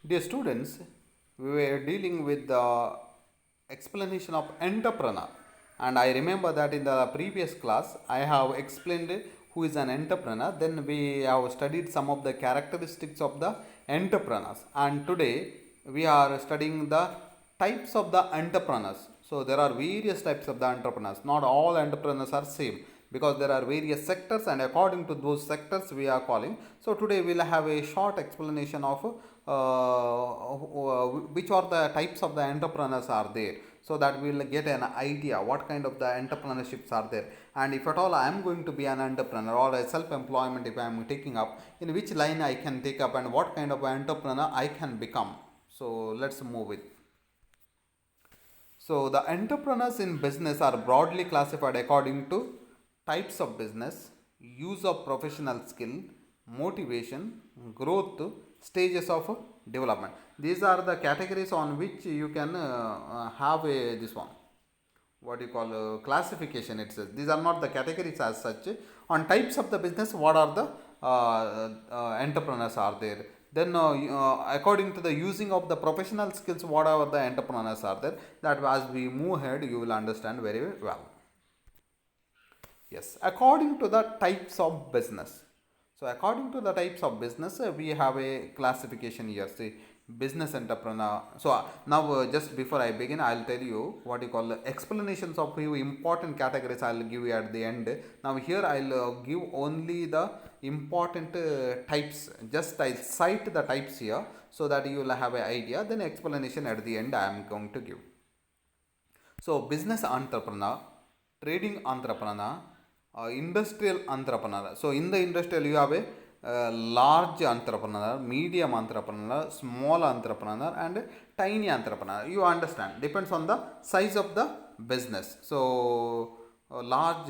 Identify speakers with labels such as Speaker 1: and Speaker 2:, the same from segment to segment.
Speaker 1: Dear students, we were dealing with the explanation of entrepreneur, and I remember that in the previous class I have explained who is an entrepreneur. Then we have studied some of the characteristics of the entrepreneurs, and today we are studying the types of the entrepreneurs. So there are various types of the entrepreneurs. Not all entrepreneurs are same because there are various sectors, and according to those sectors we are calling. So today we'll have a short explanation of which are the types of the entrepreneurs are there, so that we will get an idea what kind of the entrepreneurships are there, and if at all I am going to be an entrepreneur or a self employment if I am taking up, in which line I can take up and what kind of entrepreneur I can become. So let's move it. So the entrepreneurs in business are broadly classified according to types of business, use of professional skill, motivation, growth, stages of development. These are the categories on which you can have a this one. What you call classification. It says these are not the categories as such. On types of the business, what are the entrepreneurs are there? Then according to the using of the professional skills, whatever the entrepreneurs are there, that as we move ahead you will understand very well. Yes, according to the types of business. So according to the types of business, we have a classification here. See, business entrepreneur. So now just before I begin, I'll tell you what you call explanations of few important categories. I'll give you at the end. Now here I'll give only the important types. Just I'll cite the types here so that you will have an idea. Then explanation at the end I am going to give. So business entrepreneur, trading entrepreneur, industrial entrepreneur. So in the industrial you have a large entrepreneur, medium entrepreneur, small entrepreneur, and tiny entrepreneur. You understand? Depends on the size of the business. So large,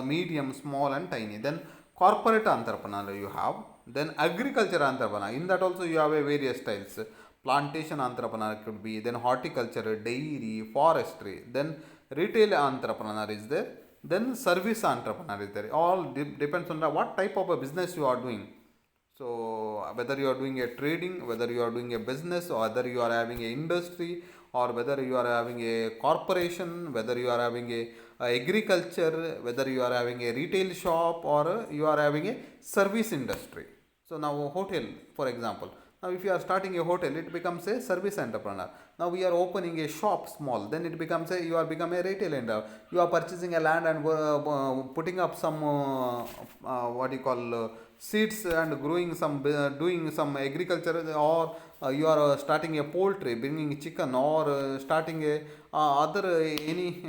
Speaker 1: medium, small, and tiny. Then corporate entrepreneur you have. Then agriculture entrepreneur. In that also you have a various styles. Plantation entrepreneur could be. Then horticulture, dairy, forestry. Then retail entrepreneur is there. Then service entrepreneur is there. All depends on the what type of a business you are doing. So whether you are doing a trading, whether you are doing a business, or whether you are having a industry, or whether you are having a corporation, whether you are having a agriculture, whether you are having a retail shop, or you are having a service industry. So now hotel, for example. Now if you are starting a hotel, it becomes a service entrepreneur. Now we are opening a shop small, then it becomes a you are become a retail entrepreneur. You are purchasing a land and putting up some what you call seeds and growing some doing some agriculture, or you are starting a poultry, bringing chicken, or starting a other any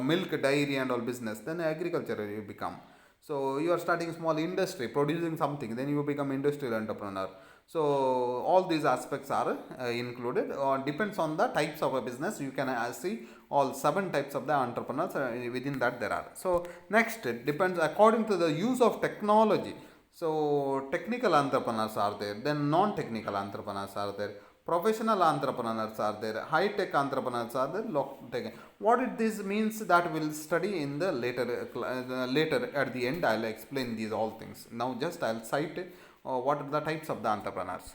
Speaker 1: milk dairy and all business. Then agriculture you become. So you are starting small industry, producing something, then you become industrial entrepreneur. So all these aspects are included, or depends on the types of a business. You can see all 7 types of the entrepreneurs within that there are. So next, it depends according to the use of technology. So technical entrepreneurs are there, then non-technical entrepreneurs are there, professional entrepreneurs are there, high-tech entrepreneurs are there, low-tech. What it this means that we'll study in the later at the end. I'll explain these all things. Now just I'll cite what are the types of the entrepreneurs.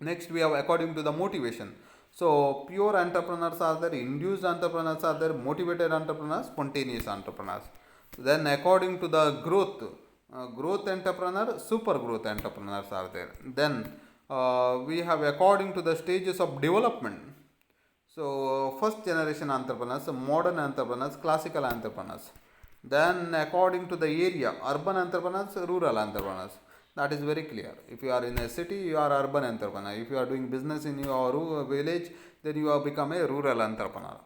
Speaker 1: Next we have according to the motivation. So pure entrepreneurs are there, induced entrepreneurs are there, motivated entrepreneurs, spontaneous entrepreneurs. Then according to the growth entrepreneur, super growth entrepreneurs are there. Then we have according to the stages of development. So first generation entrepreneurs, modern entrepreneurs, classical entrepreneurs. Then according to the area, urban entrepreneurs, rural entrepreneurs. That is very clear. If you are in a city, you are urban entrepreneur. If you are doing business in your village, then you have become a rural entrepreneur.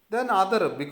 Speaker 1: Then other which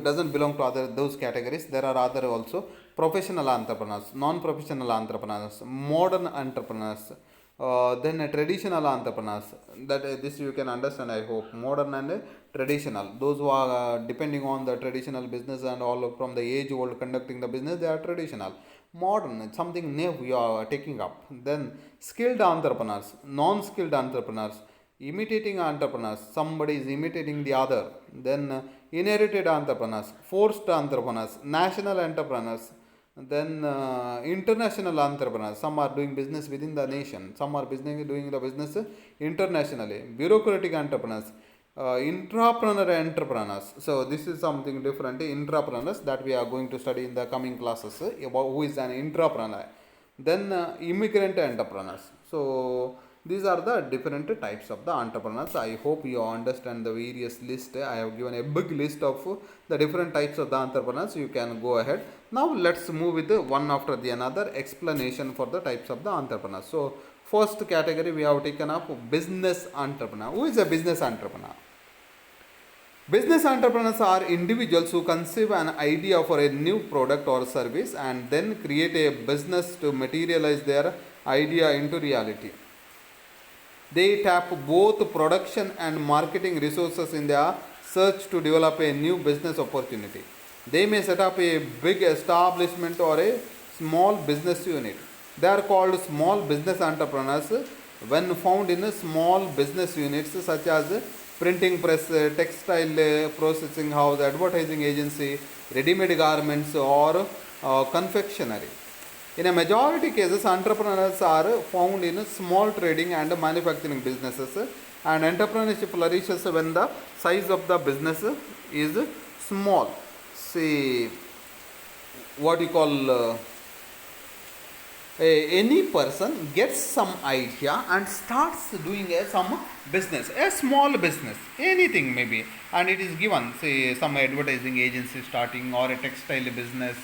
Speaker 1: doesn't belong to other those categories. There are other also professional entrepreneurs, non-professional entrepreneurs, modern entrepreneurs, then traditional entrepreneurs. That this you can understand, I hope. Modern and traditional. Those who are depending on the traditional business and all from the age old conducting the business, they are traditional. Modern, something new you are taking up. Then skilled entrepreneurs, non-skilled entrepreneurs, imitating entrepreneurs, somebody is imitating the other. Then inherited entrepreneurs, forced entrepreneurs, national entrepreneurs, Then international entrepreneurs. Some are doing business within the nation. Some are business doing the business internationally. Bureaucratic entrepreneurs. Intrapreneur entrepreneurs. So this is something different. Intrapreneurs that we are going to study in the coming classes about who is an intrapreneur. Then immigrant entrepreneurs. So these are the different types of the entrepreneurs. I hope you understand the various list. I have given a big list of the different types of the entrepreneurs. You can go ahead. Now let's move with the one after the another explanation for the types of the entrepreneurs. So first category we have taken up business entrepreneur. Who is a business entrepreneur? Business entrepreneurs are individuals who conceive an idea for a new product or service and then create a business to materialize their idea into reality. They tap both production and marketing resources in their search to develop a new business opportunity. They may set up a big establishment or a small business unit. They are called small business entrepreneurs when found in small business units such as printing press, textile processing house, advertising agency, ready-made garments, or confectionery. In a majority cases, entrepreneurs are found in small trading and manufacturing businesses, and entrepreneurship flourishes when the size of the business is small. See, what you call any person gets some idea and starts doing some business, a small business, anything maybe, and it is given, say some advertising agency starting or a textile business,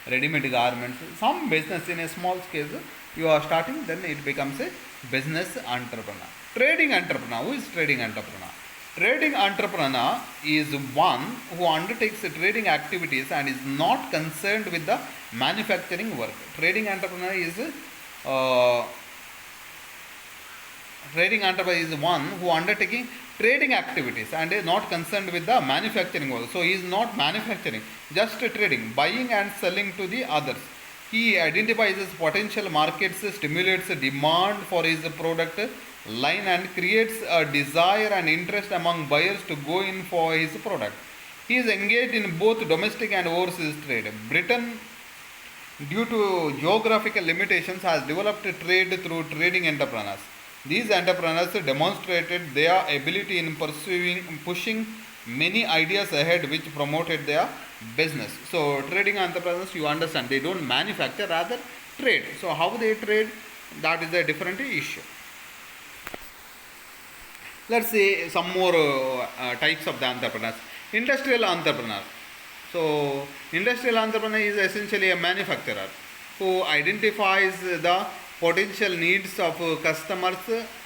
Speaker 1: ready-made garments, some business in a small scale you are starting, then it becomes a business entrepreneur. Trading entrepreneur. Who is trading entrepreneur? Trading entrepreneur is one who undertakes trading activities and is not concerned with the manufacturing work. Trading entrepreneur is one who undertaking trading activities and is not concerned with the manufacturing work. So he is not manufacturing, just trading, buying and selling to the others. He identifies potential markets, stimulates demand for his product line and creates a desire and interest among buyers to go in for his product. He is engaged in both domestic and overseas trade. Britain, due to geographical limitations, has developed trade through trading entrepreneurs. These entrepreneurs demonstrated their ability in pushing many ideas ahead which promoted their business. So trading entrepreneurs, you understand, they don't manufacture, rather trade. So how they trade, that is a different issue. Let's see some more types of the entrepreneurs. Industrial entrepreneur. So industrial entrepreneur is essentially a manufacturer who identifies the potential needs of customers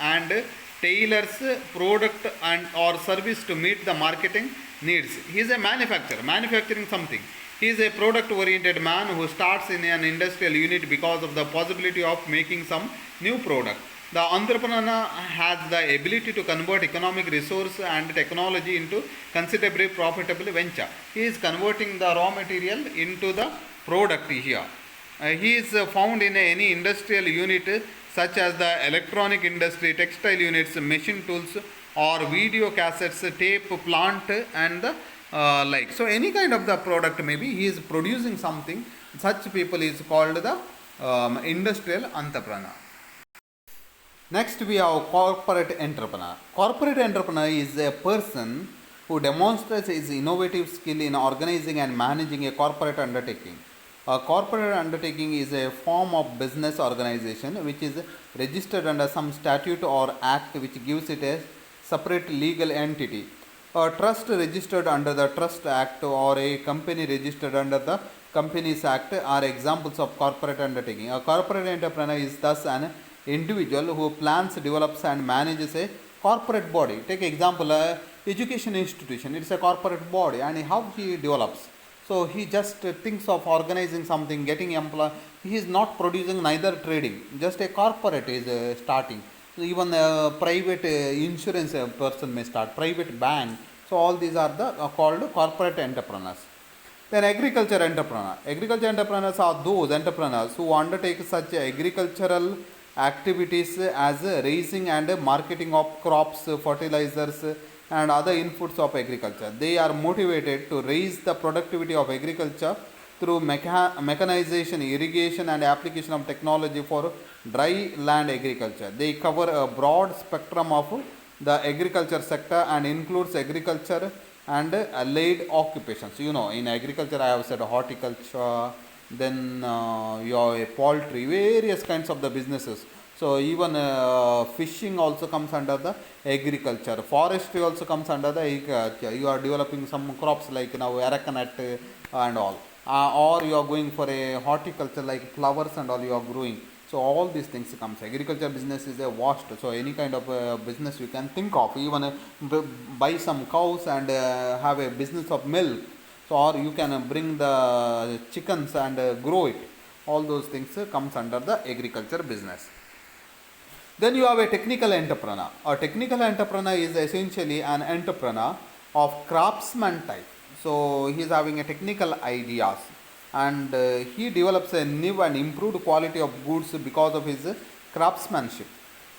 Speaker 1: and tailors product and or service to meet the marketing needs. He is a manufacturer, manufacturing something. He is a product oriented man who starts in an industrial unit because of the possibility of making some new product. The entrepreneur has the ability to convert economic resource and technology into considerably profitable venture. He is converting the raw material into the product here. He is found in any industrial unit such as the electronic industry, textile units, machine tools, or video cassettes, tape plant, and the like. So any kind of the product, maybe he is producing something. Such people is called the industrial entrepreneur. Next we have corporate entrepreneur. Corporate entrepreneur is a person who demonstrates his innovative skill in organizing and managing a corporate undertaking. A corporate undertaking is a form of business organization which is registered under some statute or act which gives it a separate legal entity. A trust registered under the Trust Act or a company registered under the Companies Act are examples of corporate undertaking. A corporate entrepreneur is thus an individual who plans, develops and manages a corporate body. Take example, education institution, it's a corporate body, and how he develops. So he just thinks of organizing something, getting employee. He is not producing, neither trading, just a corporate is starting. So even a private insurance person may start, private bank. So all these are the called corporate entrepreneurs. Then agriculture entrepreneur. Agriculture entrepreneurs are those entrepreneurs who undertake such agricultural activities as raising and marketing of crops, fertilizers, and other inputs of agriculture. They are motivated to raise the productivity of agriculture through mechanization, irrigation, and application of technology for dry land agriculture. They cover a broad spectrum of the agriculture sector and includes agriculture and allied occupations. You know, in agriculture, I have said horticulture, then you have poultry, various kinds of the businesses. So even fishing also comes under the agriculture. Forestry also comes under the agriculture. You are developing some crops like now arecanut and all, or you are going for a horticulture like flowers and all you are growing. So all these things comes. Agriculture business is a vast. So any kind of business you can think of. Even buy some cows and have a business of milk. So or you can bring the chickens and grow it. All those things comes under the agriculture business. Then you have a technical entrepreneur. A technical entrepreneur is essentially an entrepreneur of craftsman type. So he is having a technical ideas and he develops a new and improved quality of goods because of his craftsmanship.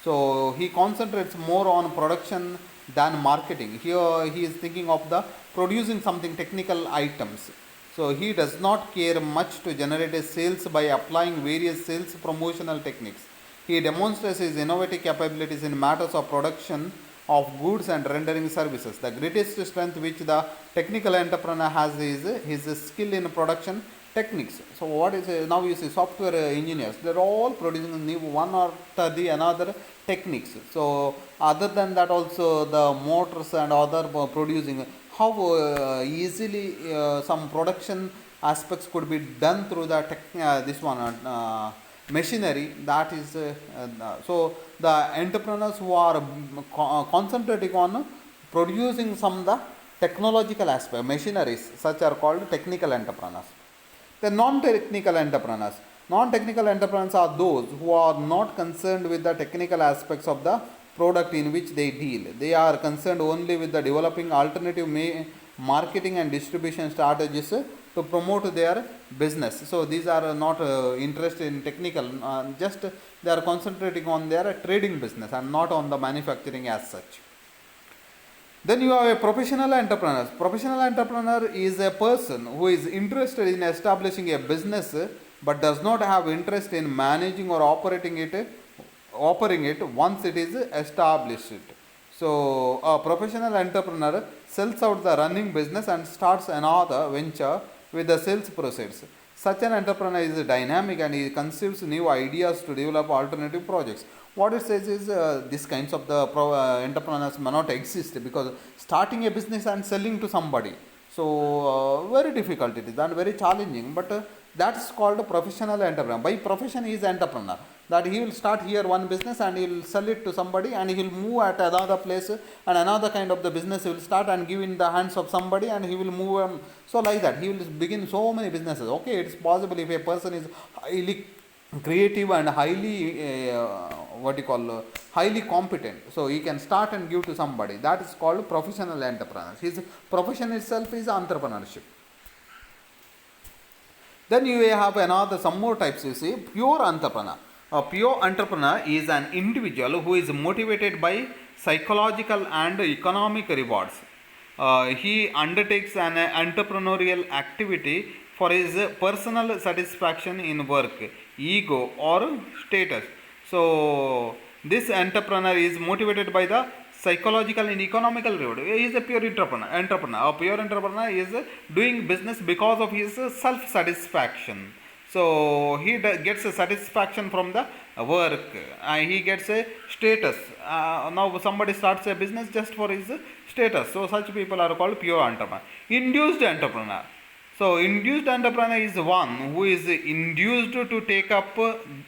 Speaker 1: So he concentrates more on production than marketing. Here he is thinking of the producing something technical items. So he does not care much to generate a sales by applying various sales promotional techniques. He demonstrates his innovative capabilities in matters of production of goods and rendering services. The greatest strength which the technical entrepreneur has is his skill in production techniques. So what is now you see software engineers, they're all producing new one or the another techniques. So other than that also the motors and other producing, how easily some production aspects could be done through the this one machinery. That is so the entrepreneurs who are concentrating on producing some the technological aspect machineries such are called technical entrepreneurs. The non-technical entrepreneurs. Non-technical entrepreneurs are those who are not concerned with the technical aspects of the product in which they deal. They are concerned only with the developing alternative marketing and distribution strategies to promote their business. So these are not interested in technical, just they are concentrating on their trading business and not on the manufacturing as such. Then you have a professional entrepreneur. Professional entrepreneur is a person who is interested in establishing a business but does not have interest in managing or operating it once it is established. So a professional entrepreneur sells out the running business and starts another venture with the sales proceeds. Such an entrepreneur is dynamic and he conceives new ideas to develop alternative projects. What it says is these kinds of the entrepreneurs may not exist because starting a business and selling to somebody, so very difficult it is and very challenging, but that is called a professional entrepreneur. By profession he is entrepreneur, that he will start here one business and he will sell it to somebody and he will move at another place and another kind of the business he will start and give in the hands of somebody and he will move so like that he will begin so many businesses. Okay, it is possible if a person is highly creative and highly highly competent, so he can start and give to somebody. That is called professional entrepreneur. His profession itself is entrepreneurship. Then you have another some more types. You see pure entrepreneur. A pure entrepreneur is an individual who is motivated by psychological and economic rewards. He undertakes an entrepreneurial activity for his personal satisfaction in work, ego, or status. So this entrepreneur is motivated by the psychological and economical reward. He is a pure entrepreneur. A pure entrepreneur is doing business because of his self satisfaction. So he gets a satisfaction from the work. He gets a status. Now somebody starts a business just for his status. So such people are called pure entrepreneur. Induced entrepreneur. So induced entrepreneur is one who is induced to take up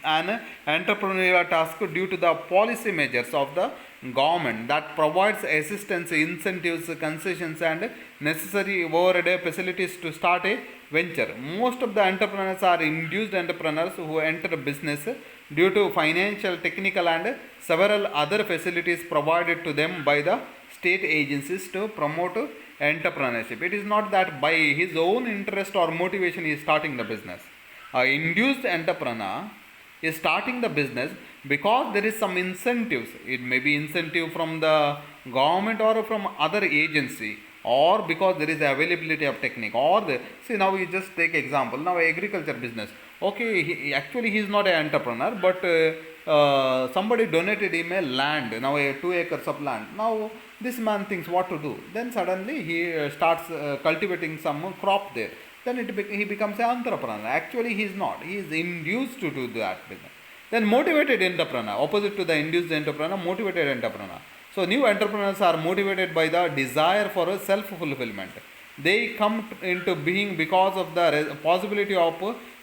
Speaker 1: an entrepreneurial task due to the policy measures of the government that provides assistance, incentives, concessions and necessary overhead facilities to start a venture. Most of the entrepreneurs are induced entrepreneurs who enter business due to financial, technical and several other facilities provided to them by the state agencies to promote entrepreneurship. It is not that by his own interest or motivation he is starting the business. Induced entrepreneur is starting the business because there is some incentives. It may be incentive from the government or from other agency or because there is availability of technique, or see, now you just take example, now agriculture business. Okay, actually he is not an entrepreneur, but somebody donated him a land, now a 2 acres of land. Now this man thinks what to do, then suddenly he starts cultivating some crop there, then he becomes an entrepreneur. Actually he is not, he is induced to do that business. Then motivated entrepreneur, opposite to the induced entrepreneur, motivated entrepreneur. So new entrepreneurs are motivated by the desire for a self-fulfillment. They come into being because of the possibility of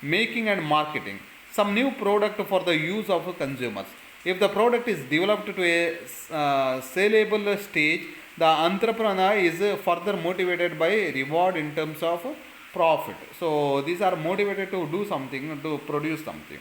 Speaker 1: making and marketing some new product for the use of consumers. If the product is developed to a saleable stage, the entrepreneur is further motivated by reward in terms of profit. So these are motivated to do something, to produce something.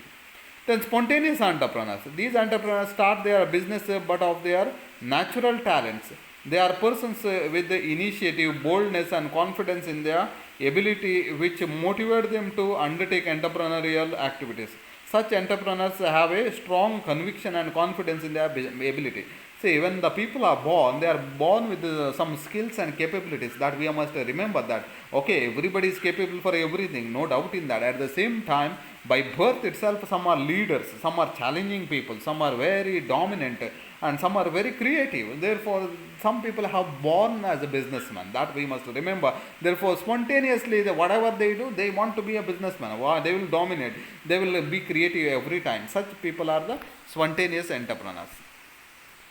Speaker 1: Then spontaneous entrepreneurs. These entrepreneurs start their business but of their natural talents. They are persons with the initiative, boldness and confidence in their ability which motivate them to undertake entrepreneurial activities. Such entrepreneurs have a strong conviction and confidence in their ability. See, when the people are born, they are born with some skills and capabilities that we must remember that, okay, everybody is capable for everything, no doubt in that. At the same time, by birth itself, some are leaders, some are challenging people, some are very dominant, and some are very creative. Therefore, some people have born as a businessman, that we must remember. Therefore, spontaneously, whatever they do, they want to be a businessman. They will dominate, they will be creative every time. Such people are the spontaneous entrepreneurs.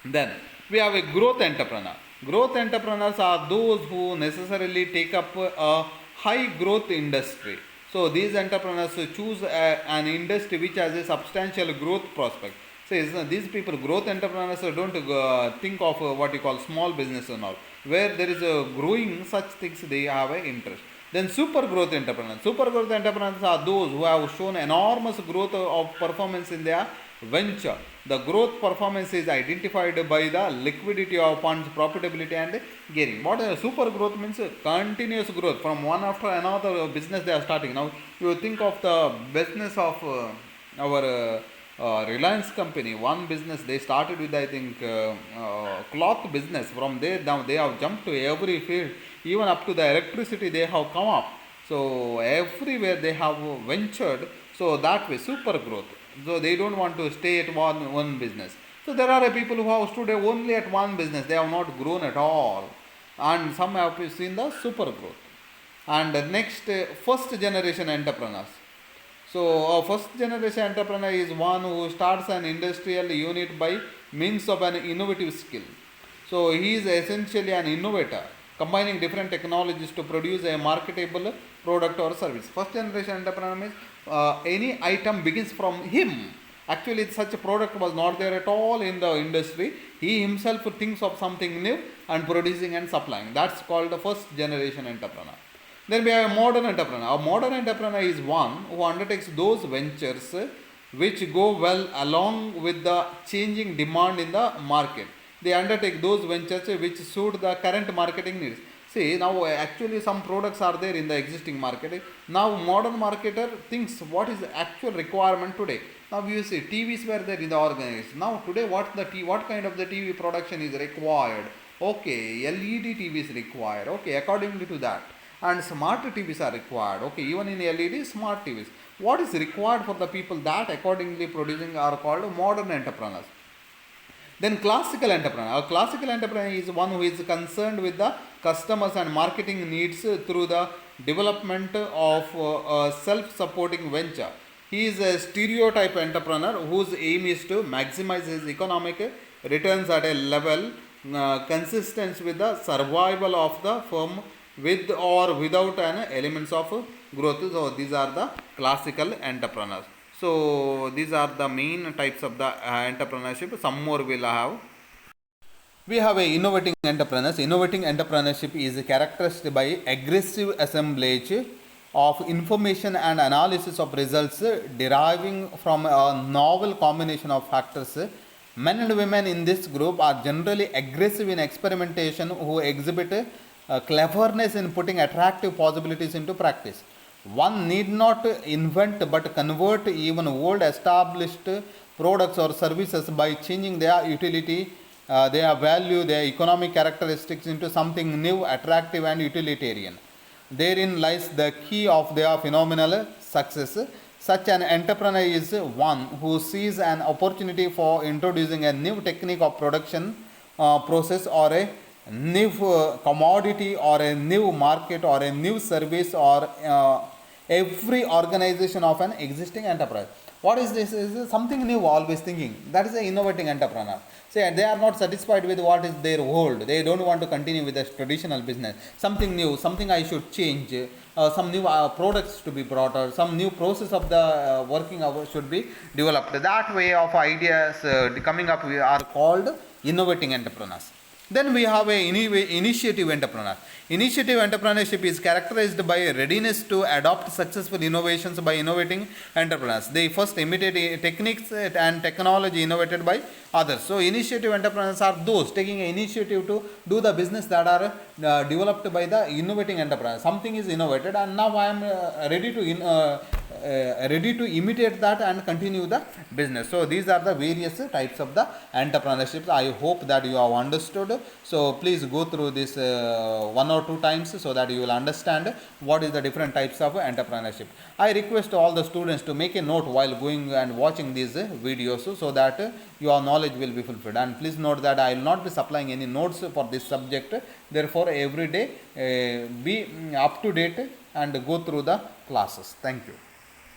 Speaker 1: Then we have a growth entrepreneur. Growth entrepreneurs are those who necessarily take up a high growth industry. So these entrepreneurs choose an industry which has a substantial growth prospect. So these people, growth entrepreneurs, don't think of what you call small business and all. Where there is a growing such things, they have an interest. Then super growth entrepreneurs. Super growth entrepreneurs are those who have shown enormous growth of performance in their venture. The growth performance is identified by the liquidity of funds, profitability and gearing. What is super growth means? Continuous growth from one after another business they are starting. Now you think of the business of our Reliance company. One business they started with, I think, cloth business. From there now they have jumped to every field, even up to the electricity they have come up. So everywhere they have ventured. So that way super growth. So they don't want to stay at one business. So there are people who have stood only at one business. They have not grown at all. And some have seen the super growth. And next, first generation entrepreneurs. So a first generation entrepreneur is one who starts an industrial unit by means of an innovative skill. So he is essentially an innovator, combining different technologies to produce a marketable product or service. First generation entrepreneur means any item begins from him. Actually, such a product was not there at all in the industry. He himself thinks of something new and producing and supplying. That's called the first generation entrepreneur. Then we have a modern entrepreneur. A modern entrepreneur is one who undertakes those ventures which go well along with the changing demand in the market. They undertake those ventures which suit the current marketing needs. See, now actually some products are there in the existing market. Now modern marketer thinks what is the actual requirement today. Now you see TVs were there in the organization. Now today what kind of the TV production is required? Okay, LED TV is required. Okay, accordingly to that. And smart TVs are required. Okay, even in LED, smart TVs. What is required for the people that accordingly producing are called modern entrepreneurs. Then classical entrepreneur. A classical entrepreneur is one who is concerned with the customers and marketing needs through the development of a self-supporting venture. He is a stereotype entrepreneur whose aim is to maximize his economic returns at a level consistent with the survival of the firm with or without an elements of growth. So these are the classical entrepreneurs. So these are the main types of the entrepreneurship. Some more we'll have. We have a innovating entrepreneurs. Innovating entrepreneurship is characterized by aggressive assemblage of information and analysis of results deriving from a novel combination of factors. Men and women in this group are generally aggressive in experimentation who exhibit cleverness in putting attractive possibilities into practice. One need not invent but convert even old established products or services by changing their utility they have value their economic characteristics into something new, attractive, and utilitarian. Therein lies the key of their phenomenal success. Such an entrepreneur is one who sees an opportunity for introducing a new technique of production process, or a new commodity, or a new market, or a new service, or every organization of an existing enterprise. What is this? Is something new, always thinking. That is an innovating entrepreneur. Say they are not satisfied with what is their old. They don't want to continue with the traditional business. Something new, something I should change. Some new products to be brought, or some new process of the working hours should be developed. That way of ideas coming up are called innovating entrepreneurs. Then we have a initiative entrepreneur. Initiative entrepreneurship is characterized by a readiness to adopt successful innovations by innovating entrepreneurs. They first imitate techniques and technology innovated by others. So initiative entrepreneurs are those taking an initiative to do the business that are developed by the innovating entrepreneurs. Something is innovated, and now I am ready to imitate that and continue the business. So these are the various types of the entrepreneurship. I hope that you have understood. So please go through this one or two times so that you will understand what is the different types of entrepreneurship. I request all the students to make a note while going and watching these videos so that your knowledge will be fulfilled. And please note that I will not be supplying any notes for this subject. Therefore every day be up to date and go through the classes. Thank you.